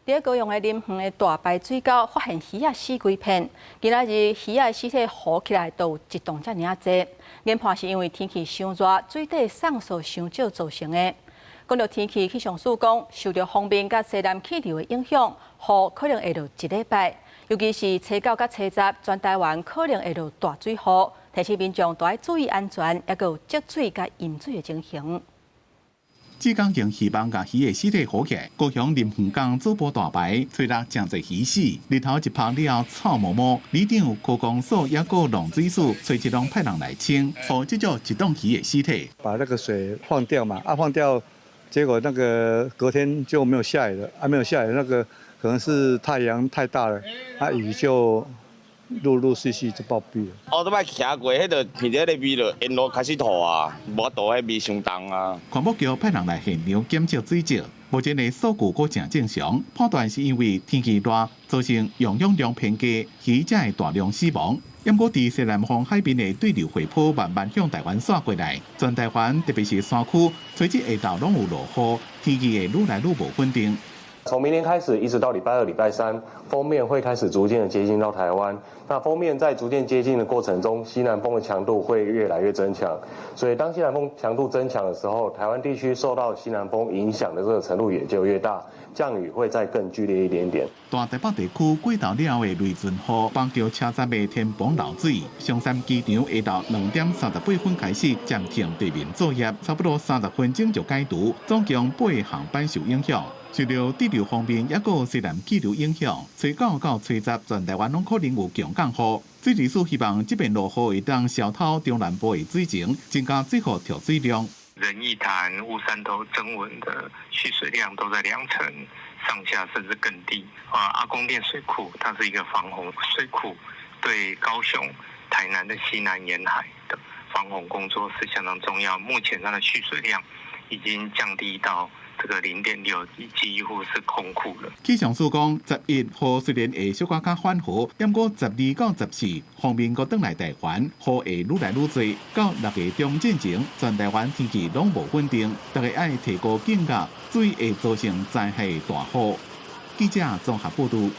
在高雄的林園的大排水溝發現魚仔死幾片，今仔日魚仔屍體浮起來都有一棟遮爾啊濟，研判是因為天氣傷熱，水底送數傷少造成的。講到天氣，氣象署講，受到鋒面甲西南氣流的影響，雨可能會落一禮拜，尤其是初9甲初10，全台灣可能會落大水雨，提醒民眾都要注意安全，也有積水甲淹水的情形。志剛用魚網甲魚的屍體浮起，高雄林園港左部大排吹落真濟魚死，日頭一拍了草毛毛，里長高公所也個農水署隨即攏派人來清，和這種一棟魚的屍體，把那個水放掉嘛，放掉，結果那個隔天就沒有下雨了，沒有下雨，那個可能是太陽太大了，雨就陸續就暴斃了。我都擺騎過，迄個鼻底咧味了，沿路開始吐啊，無度迄味傷重啊。環保局派人來現場檢測水質，目前的數據佫正正常，判斷是因為天氣熱造成用氧量偏低，魚才會大量死亡。因過佇西南方海邊的對流回波慢慢向台灣刷過來，全台灣特別是山區，隨即下晝攏有落雨，天氣會愈來愈無穩定。從明天開始，一直到禮拜2、禮拜3，鋒面會開始逐漸的接近到台灣。那鋒面在逐漸接近的過程中，西南風的強度會越來越增強。所以當西南風強度增強的時候，台灣地區受到西南風影響的這個程度也就越大，降雨會再更劇烈一點點。大台北地區過頭了的雷陣雨，幫橋車站的天崩漏水，松山機場下晝2點38分開始暫停地面作業，差不多30分鐘就解除，總共8個航班受影響。受到地流方面，也有西南氣流影響，初9到初10，全台灣攏可能有強降雨。水利署希望這邊落雨會當消透中南部的水情，增加最後調水量。仁義潭、烏山頭、曾文的蓄水量都在2成上下，甚至更低。阿公店水庫它是一個防洪水庫，對高雄、台南的西南沿海的防洪工作是相當重要。目前它的蓄水量已經降低到這個0.6，幾乎是空庫了。氣象署講，11雨雖然會小可較緩和，不過12到14鋒面閣轉來台灣，雨會愈來愈多。到6月中進前，全台灣天氣攏無穩定，大家愛提高警覺，水會造成災害大雨。記者綜合報道。